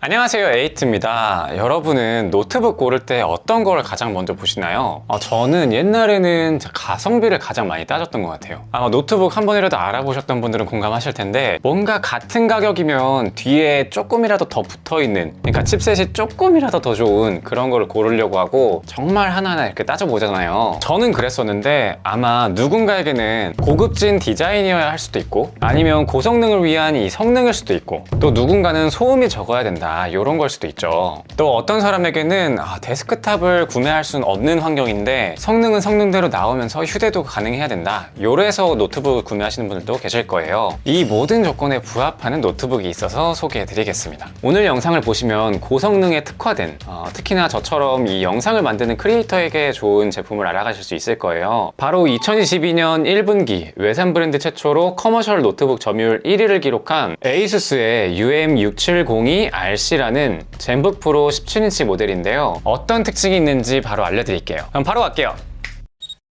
안녕하세요, 에이트입니다. 여러분은 노트북 고를 때 어떤 걸 가장 먼저 보시나요? 저는 옛날에는 가성비를 가장 많이 따졌던 것 같아요. 아마 노트북 한 번이라도 알아보셨던 분들은 공감하실 텐데, 뭔가 같은 가격이면 뒤에 조금이라도 더 붙어있는, 그러니까 칩셋이 조금이라도 더 좋은 그런 거를 고르려고 하고 정말 하나하나 이렇게 따져보잖아요. 저는 그랬었는데 아마 누군가에게는 고급진 디자인이어야 할 수도 있고, 아니면 고성능을 위한 이 성능일 수도 있고, 또 누군가는 소음이 적어야 된다, 이런 걸 수도 있죠. 또 어떤 사람에게는 데스크탑을 구매할 수는 없는 환경인데 성능은 성능대로 나오면서 휴대도 가능해야 된다, 요래서 노트북을 구매하시는 분들도 계실 거예요. 이 모든 조건에 부합하는 노트북이 있어서 소개해 드리겠습니다. 오늘 영상을 보시면 고성능에 특화된, 특히나 저처럼 이 영상을 만드는 크리에이터에게 좋은 제품을 알아가실 수 있을 거예요. 바로 2022년 1분기 외산 브랜드 최초로 커머셜 노트북 점유율 1위를 기록한 에이수스의 UM6702RC라는 젠북 프로 17인치 모델인데요. 어떤 특징이 있는지 바로 알려드릴게요. 그럼 바로 갈게요.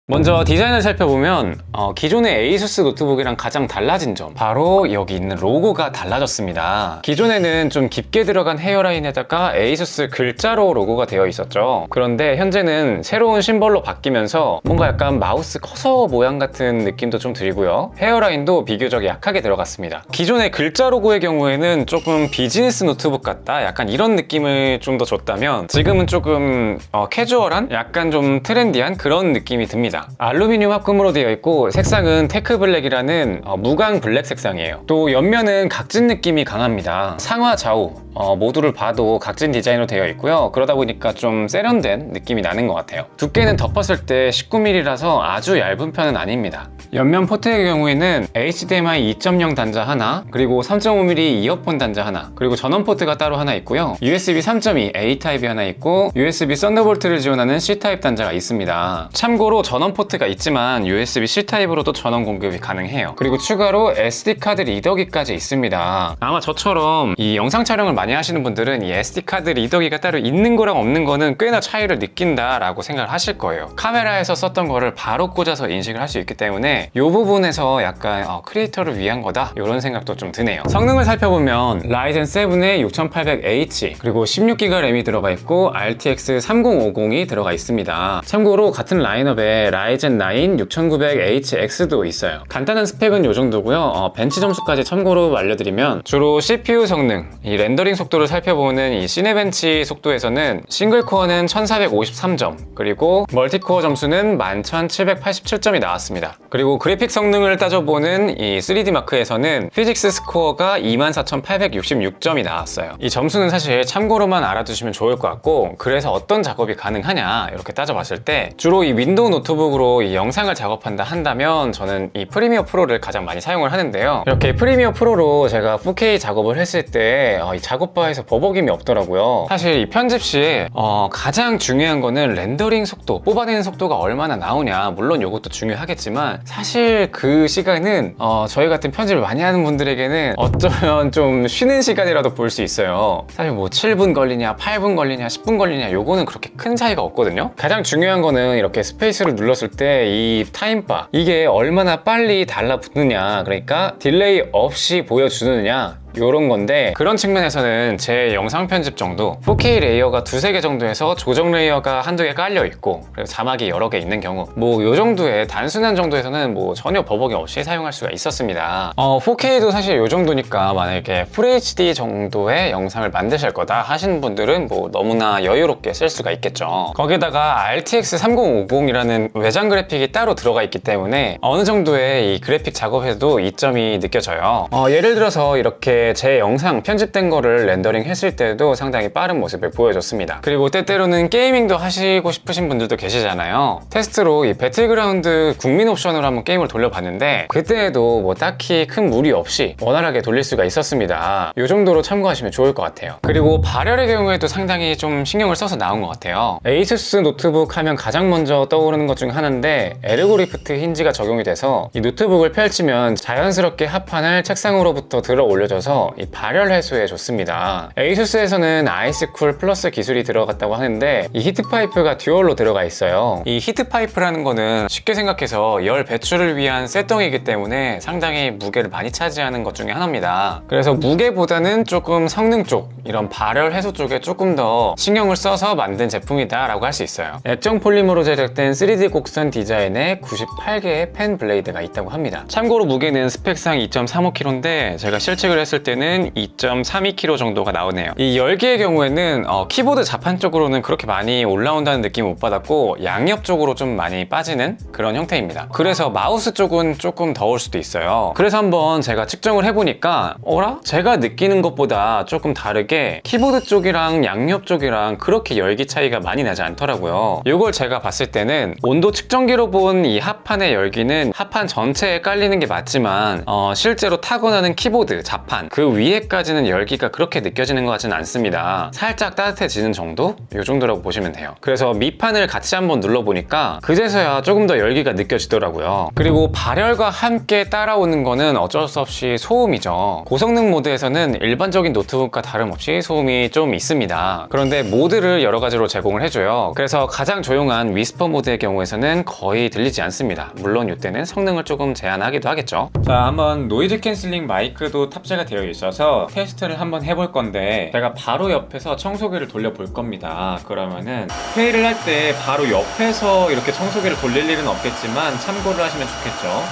먼저 디자인을 살펴보면 기존의 에이수스 노트북이랑 가장 달라진 점, 바로 여기 있는 로고가 달라졌습니다. 기존에는 좀 깊게 들어간 헤어라인에다가 에이수스 글자로 로고가 되어 있었죠. 그런데 현재는 새로운 심벌로 바뀌면서 뭔가 약간 마우스 커서 모양 같은 느낌도 좀 들고요, 헤어라인도 비교적 약하게 들어갔습니다. 기존의 글자 로고의 경우에는 조금 비즈니스 노트북 같다, 약간 이런 느낌을 좀 더 줬다면, 지금은 조금 캐주얼한, 약간 좀 트렌디한 그런 느낌이 듭니다. 알루미늄 합금으로 되어 있고 색상은 테크블랙이라는 무광 블랙 색상이에요. 또 옆면은 각진 느낌이 강합니다. 상하 좌우 모두를 봐도 각진 디자인으로 되어 있고요. 그러다 보니까 좀 세련된 느낌이 나는 것 같아요. 두께는 덮었을 때 19mm라서 아주 얇은 편은 아닙니다. 옆면 포트의 경우에는 HDMI 2.0 단자 하나, 그리고 3.5mm 이어폰 단자 하나, 그리고 전원 포트가 따로 하나 있고요. USB 3.2 A 타입이 하나 있고, USB 썬더볼트를 지원하는 C 타입 단자가 있습니다. 참고로 전원 포트가 있지만 USB C 타입으로도 전원 공급이 가능해요. 그리고 추가로 SD 카드 리더기까지 있습니다. 아마 저처럼 이 영상 촬영을 많이 하시는 분들은 이 SD 카드 리더기가 따로 있는 거랑 없는 거는 꽤나 차이를 느낀다라고 생각을 하실 거예요. 카메라에서 썼던 거를 바로 꽂아서 인식을 할 수 있기 때문에 이 부분에서 약간 크리에이터를 위한 거다, 이런 생각도 좀 드네요. 성능을 살펴보면 라이젠 7의 6800H, 그리고 16GB 램이 들어가 있고 RTX 3050이 들어가 있습니다. 참고로 같은 라인업에 라이젠 9 6900HX도 있어요. 간단한 스펙은 이 정도고요. 벤치 점수까지 참고로 알려드리면, 주로 CPU 성능, 이 렌더링 속도를 살펴보는 이 시네벤치 속도에서는 싱글코어는 1453점, 그리고 멀티코어 점수는 11787점이 나왔습니다. 그리고 그래픽 성능을 따져보는 이 3D마크에서는 피직스 스코어가 24866점이 나왔어요. 이 점수는 사실 참고로만 알아두시면 좋을 것 같고, 그래서 어떤 작업이 가능하냐 이렇게 따져봤을 때, 주로 이 윈도우 노트북으로 이 영상을 작업한다 한다면 저는 이 프리미어 프로를 가장 많이 사용을 하는데요. 이렇게 프리미어 프로로 제가 4K 작업을 했을 때 이 작업바에서 버벅임이 없더라고요. 사실 이 편집 시에 가장 중요한 거는 렌더링 속도, 뽑아내는 속도가 얼마나 나오냐, 물론 이것도 중요하겠지만 사실 그 시간은 저희 같은 편집을 많이 하는 분들에게는 어쩌면 좀 쉬는 시간이라도 볼 수 있어요. 사실 뭐 7분 걸리냐 8분 걸리냐 10분 걸리냐 요거는 그렇게 큰 차이가 없거든요. 가장 중요한 거는 이렇게 스페이스를 눌렀을 때 이 타임바, 이게 얼마나 빨리 달라붙느냐, 그러니까 딜레이 없이 보여주느냐, 요런 건데, 그런 측면에서는 제 영상 편집 정도 4K 레이어가 2-3개 정도에서 조정 레이어가 한두 개 깔려 있고, 그리고 자막이 여러 개 있는 경우, 뭐 요 정도의 단순한 정도에서는 뭐 전혀 버벅이 없이 사용할 수가 있었습니다. 4K도 사실 요 정도니까 만약에 FHD 정도의 영상을 만드실 거다 하시는 분들은 뭐 너무나 여유롭게 쓸 수가 있겠죠. 거기다가 RTX 3050이라는 외장 그래픽이 따로 들어가 있기 때문에 어느 정도의 이 그래픽 작업에도 이점이 느껴져요. 예를 들어서 이렇게 제 영상 편집된 거를 렌더링 했을 때도 상당히 빠른 모습을 보여줬습니다. 그리고 때때로는 게이밍도 하시고 싶으신 분들도 계시잖아요. 테스트로 이 배틀그라운드 국민 옵션으로 한번 게임을 돌려봤는데, 그때에도 뭐 딱히 큰 무리 없이 원활하게 돌릴 수가 있었습니다. 이 정도로 참고하시면 좋을 것 같아요. 그리고 발열의 경우에도 상당히 좀 신경을 써서 나온 것 같아요. 에이수스 노트북 하면 가장 먼저 떠오르는 것 중 하나인데, 에르고 리프트 힌지가 적용이 돼서 이 노트북을 펼치면 자연스럽게 합판을 책상으로부터 들어 올려줘서 있어서 이 발열 해소에 좋습니다. 에이수스에서는 아이스쿨 플러스 기술이 들어갔다고 하는데 이 히트파이프가 듀얼로 들어가 있어요. 이 히트파이프라는 거는 쉽게 생각해서 열 배출을 위한 쇳덩이기 때문에 상당히 무게를 많이 차지하는 것 중에 하나입니다. 그래서 무게보다는 조금 성능 쪽, 이런 발열 해소 쪽에 조금 더 신경을 써서 만든 제품이다 라고 할 수 있어요. 액정 폴리머로 제작된 3D 곡선 디자인의 98개의 펜 블레이드가 있다고 합니다. 참고로 무게는 스펙상 2.35kg인데 제가 실측을 했을 때는 2.32kg 정도가 나오네요. 이 열기의 경우에는 키보드 자판 쪽으로는 그렇게 많이 올라온다는 느낌 못 받았고 양옆 쪽으로 좀 많이 빠지는 그런 형태입니다. 그래서 마우스 쪽은 조금 더울 수도 있어요. 그래서 한번 제가 측정을 해보니까 어라? 제가 느끼는 것보다 조금 다르게 키보드 쪽이랑 양옆 쪽이랑 그렇게 열기 차이가 많이 나지 않더라고요. 이걸 제가 봤을 때는 온도 측정기로 본 이 합판의 열기는 합판 전체에 깔리는 게 맞지만 실제로 타고나는 키보드, 자판 그 위에까지는 열기가 그렇게 느껴지는 것 같지는 않습니다. 살짝 따뜻해지는 정도? 이 정도라고 보시면 돼요. 그래서 밑판을 같이 한번 눌러보니까 그제서야 조금 더 열기가 느껴지더라고요. 그리고 발열과 함께 따라오는 거는 어쩔 수 없이 소음이죠. 고성능 모드에서는 일반적인 노트북과 다름없이 소음이 좀 있습니다. 그런데 모드를 여러 가지로 제공을 해줘요. 그래서 가장 조용한 위스퍼 모드의 경우에서는 거의 들리지 않습니다. 물론 이때는 성능을 조금 제한하기도 하겠죠. 자, 한번 노이즈 캔슬링 마이크도 탑재가 되어 있어서 테스트를 한번 해볼 건데 제가 바로 옆에서 청소기를 돌려볼 겁니다. 그러면은 회의를 할 때 바로 옆에서 이렇게 청소기를 돌릴 일은 없겠지만 참고를 하시면 좋겠죠.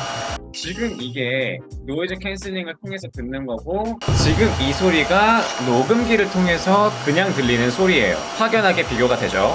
지금 이게 노이즈 캔슬링을 통해서 듣는 거고 지금 이 소리가 녹음기를 통해서 그냥 들리는 소리예요. 확연하게 비교가 되죠.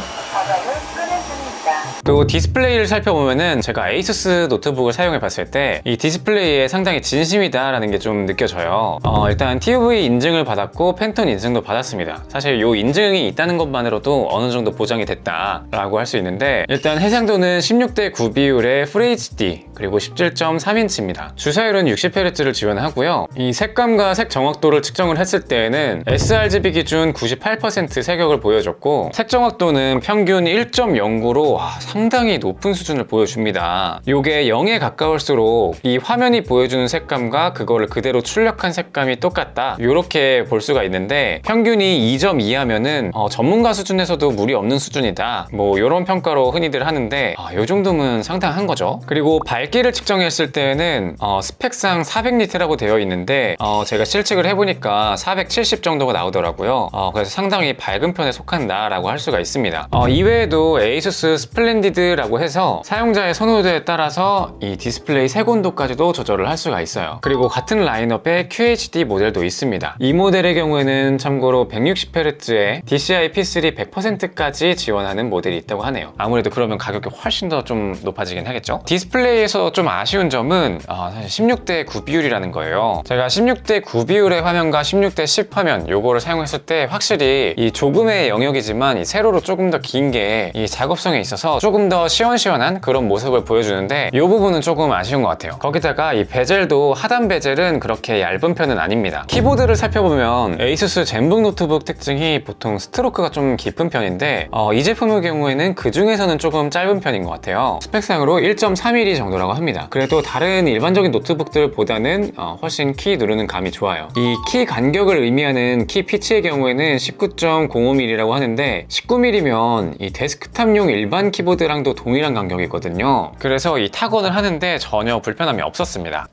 또 디스플레이를 살펴보면은 제가 에이수스 노트북을 사용해 봤을 때 이 디스플레이에 상당히 진심이다 라는 게 좀 느껴져요. 일단 TUV 인증을 받았고 팬톤 인증도 받았습니다. 사실 이 인증이 있다는 것만으로도 어느 정도 보장이 됐다 라고 할 수 있는데 일단 해상도는 16:9 비율의 FHD 그리고 17.3인치입니다. 주사율은 60Hz를 지원하고요. 이 색감과 색 정확도를 측정을 했을 때에는 sRGB 기준 98% 색역을 보여줬고 색 정확도는 평균 1.09로 상당히 높은 수준을 보여줍니다. 이게 0에 가까울수록 이 화면이 보여주는 색감과 그거를 그대로 출력한 색감이 똑같다 이렇게 볼 수가 있는데 평균이 2.2 하면은 전문가 수준에서도 무리 없는 수준이다 뭐 이런 평가로 흔히들 하는데 이 정도면 상당한 거죠. 그리고 밝기를 측정했을 때는 스펙상 400니트라고 되어 있는데 제가 실측을 해보니까 470 정도가 나오더라고요. 그래서 상당히 밝은 편에 속한다 라고 할 수가 있습니다. 이외에도 에이수스 스플렌디드라고 해서 사용자의 선호도에 따라서 이 디스플레이 색온도까지도 조절을 할 수가 있어요. 그리고 같은 라인업에 QHD 모델도 있습니다. 이 모델의 경우에는 참고로 160Hz에 DCI P3 100%까지 지원하는 모델이 있다고 하네요. 아무래도 그러면 가격이 훨씬 더 좀 높아지긴 하겠죠. 디스플레이에서 좀 아쉬운 점은 사실 16:9 비율이라는 거예요. 제가 16:9 비율의 화면과 16:10 화면 요거를 사용했을 때 확실히 이 조금의 영역이지만 이 세로로 조금 더 긴 게 이 작업성에 있어서 조금 더 시원시원한 그런 모습을 보여주는데 이 부분은 조금 아쉬운 것 같아요. 거기다가 이 베젤도 하단 베젤은 그렇게 얇은 편은 아닙니다. 키보드를 살펴보면 에이수스 젠북 노트북 특징이 보통 스트로크가 좀 깊은 편인데 이 제품의 경우에는 그 중에서는 조금 짧은 편인 것 같아요. 스펙상으로 1.3mm 정도라고 합니다. 그래도 다른 일반적인 노트북들보다는 훨씬 키 누르는 감이 좋아요. 이 키 간격을 의미하는 키 피치의 경우에는 19.05mm라고 하는데 19mm면 이 데스크탑용 일반 키보드랑도 동일한 간격이거든요. 그래서 이 타건을 하는데 전혀 불편함이 없었습니다.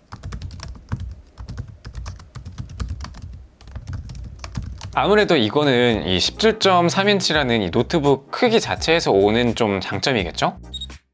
아무래도 이거는 이 17.3인치라는 이 노트북 크기 자체에서 오는 좀 장점이겠죠?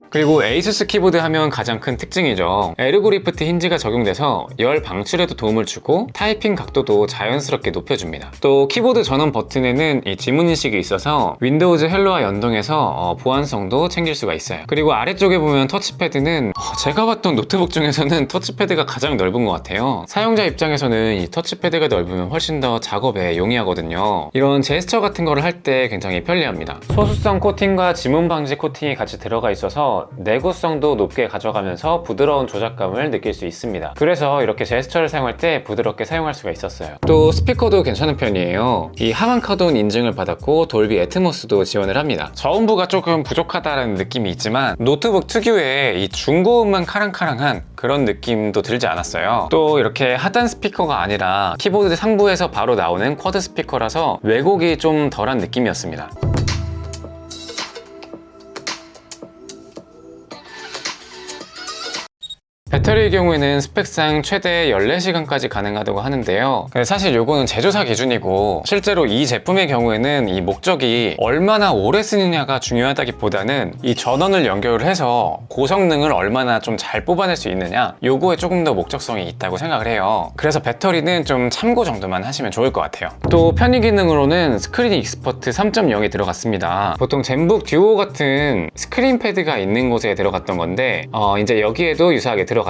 그리고 에이수스 키보드 하면 가장 큰 특징이죠. 에르고리프트 힌지가 적용돼서 열 방출에도 도움을 주고 타이핑 각도도 자연스럽게 높여줍니다. 또 키보드 전원 버튼에는 이 지문 인식이 있어서 윈도우즈 헬로와 연동해서 보안성도 챙길 수가 있어요. 그리고 아래쪽에 보면 터치패드는 제가 봤던 노트북 중에서는 터치패드가 가장 넓은 것 같아요. 사용자 입장에서는 이 터치패드가 넓으면 훨씬 더 작업에 용이하거든요. 이런 제스처 같은 거를 할 때 굉장히 편리합니다. 소수성 코팅과 지문 방지 코팅이 같이 들어가 있어서 하면서 내구성도 높게 가져가면서 부드러운 조작감을 느낄 수 있습니다. 그래서 이렇게 제스처를 사용할 때 부드럽게 사용할 수가 있었어요. 또 스피커도 괜찮은 편이에요. 이 하만카돈 인증을 받았고 돌비 애트모스도 지원을 합니다. 저음부가 조금 부족하다는 느낌이 있지만 노트북 특유의 이 중고음만 카랑카랑한 그런 느낌도 들지 않았어요. 또 이렇게 하단 스피커가 아니라 키보드 상부에서 바로 나오는 쿼드 스피커라서 왜곡이 좀 덜한 느낌이었습니다. 배터리의 경우에는 스펙상 최대 14시간까지 가능하다고 하는데요. 사실 요거는 제조사 기준이고 실제로 이 제품의 경우에는 이 목적이 얼마나 오래 쓰느냐가 중요하다기보다는 이 전원을 연결을 해서 고성능을 얼마나 좀 잘 뽑아낼 수 있느냐, 요거에 조금 더 목적성이 있다고 생각을 해요. 그래서 배터리는 좀 참고 정도만 하시면 좋을 것 같아요. 또 편의 기능으로는 스크린 익스퍼트 3.0이 들어갔습니다. 보통 젠북 듀오 같은 스크린 패드가 있는 곳에 들어갔던 건데 이제 여기에도 유사하게 들어갔습니다.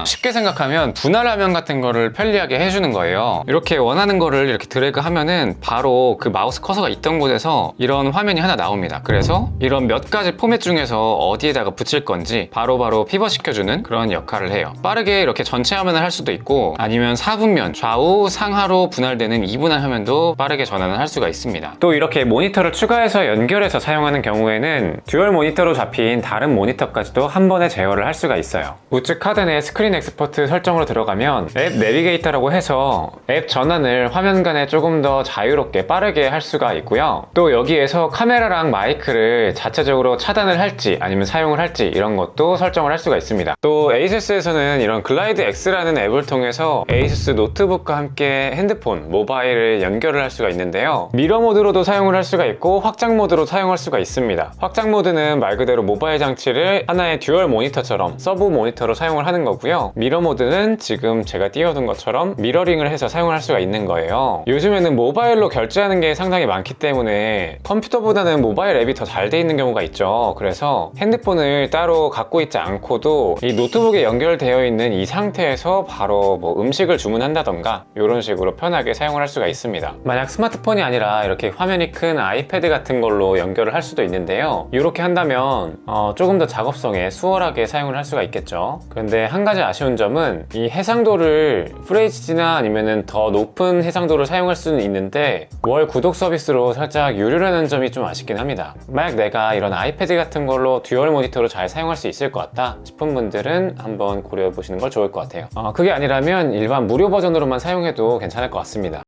쉽게 생각하면 분할 화면 같은 거를 편리하게 해주는 거예요. 이렇게 원하는 거를 이렇게 드래그 하면은 바로 그 마우스 커서가 있던 곳에서 이런 화면이 하나 나옵니다. 그래서 이런 몇 가지 포맷 중에서 어디에다가 붙일 건지 바로바로 피벗 시켜주는 그런 역할을 해요. 빠르게 이렇게 전체 화면을 할 수도 있고 아니면 4분면 좌우 상하로 분할되는 2분할 화면도 빠르게 전환을 할 수가 있습니다. 또 이렇게 모니터를 추가해서 연결해서 사용하는 경우에는 듀얼 모니터로 잡힌 다른 모니터까지도 한 번에 제어를 할 수가 있어요. 우측 하단에 스크린 엑스퍼트 설정으로 들어가면 앱 내비게이터라고 해서 앱 전환을 화면 간에 조금 더 자유롭게 빠르게 할 수가 있고요. 또 여기에서 카메라랑 마이크를 자체적으로 차단을 할지 아니면 사용을 할지 이런 것도 설정을 할 수가 있습니다. 또 에이수스에서는 이런 글라이드 X라는 앱을 통해서 에이수스 노트북과 함께 핸드폰, 모바일을 연결을 할 수가 있는데요. 미러 모드로도 사용을 할 수가 있고 확장 모드로 사용할 수가 있습니다. 확장 모드는 말 그대로 모바일 장치를 하나의 듀얼 모니터처럼 서브 모니터로 사용을 하는 거고요. 미러 모드는 지금 제가 띄워둔 것처럼 미러링을 해서 사용을 할 수가 있는 거예요. 요즘에는 모바일로 결제하는 게 상당히 많기 때문에 컴퓨터보다는 모바일 앱이 더 잘 돼 있는 경우가 있죠. 그래서 핸드폰을 따로 갖고 있지 않고도 이 노트북에 연결되어 있는 이 상태에서 바로 뭐 음식을 주문한다던가 이런 식으로 편하게 사용을 할 수가 있습니다. 만약 스마트폰이 아니라 이렇게 화면이 큰 아이패드 같은 걸로 연결을 할 수도 있는데요. 이렇게 한다면 조금 더 작업성에 수월하게 사용을 할 수가 있겠죠. 그런데 한 가지 아쉬운 점은 이 해상도를 FHD나 아니면은 더 높은 해상도를 사용할 수는 있는데 월 구독 서비스로 살짝 유료라는 점이 좀 아쉽긴 합니다. 만약 내가 이런 아이패드 같은 걸로 듀얼 모니터로 잘 사용할 수 있을 것 같다 싶은 분들은 한번 고려해 보시는 걸 좋을 것 같아요. 그게 아니라면 일반 무료 버전으로만 사용해도 괜찮을 것 같습니다.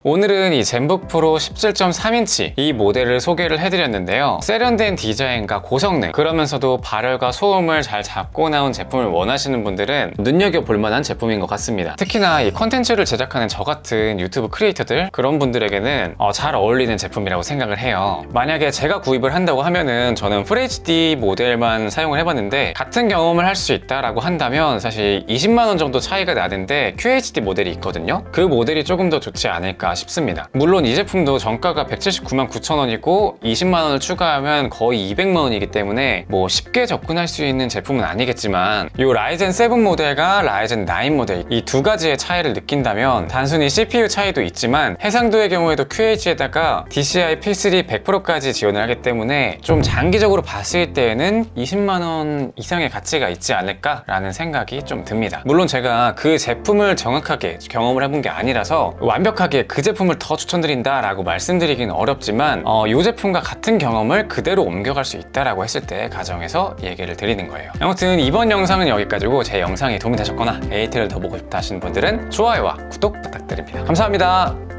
오늘은 이 젠북 프로 17.3인치 이 모델을 소개를 해드렸는데요. 세련된 디자인과 고성능, 그러면서도 발열과 소음을 잘 잡고 나온 제품을 원하시는 분들은 눈여겨볼 만한 제품인 것 같습니다. 특히나 이 컨텐츠를 제작하는 저 같은 유튜브 크리에이터들, 그런 분들에게는 잘 어울리는 제품이라고 생각을 해요. 만약에 제가 구입을 한다고 하면은 저는 FHD 모델만 사용을 해봤는데 같은 경험을 할 수 있다라고 한다면 사실 20만원 정도 차이가 나는데 QHD 모델이 있거든요. 그 모델이 조금 더 좋지 않을까 싶습니다. 물론 이 제품도 정가가 179만 9천원이고 20만원을 추가하면 거의 200만원이기 때문에 뭐 쉽게 접근할 수 있는 제품은 아니겠지만 이 라이젠 7 모델과 라이젠 9 모델 이 두 가지의 차이를 느낀다면 단순히 CPU 차이도 있지만 해상도의 경우에도 QHD에다가 DCI P3 100%까지 지원을 하기 때문에 좀 장기적으로 봤을 때에는 20만원 이상의 가치가 있지 않을까라는 생각이 좀 듭니다. 물론 제가 그 제품을 정확하게 경험을 해본 게 아니라서 완벽하게 그 제품을 더 추천드린다 라고 말씀드리기는 어렵지만 이 제품과 같은 경험을 그대로 옮겨갈 수 있다라고 했을 때 가정해서 얘기를 드리는 거예요. 아무튼 이번 영상은 여기까지고 제 영상이 도움이 되셨거나 에이트를 더 보고 싶다 하시는 분들은 좋아요와 구독 부탁드립니다. 감사합니다.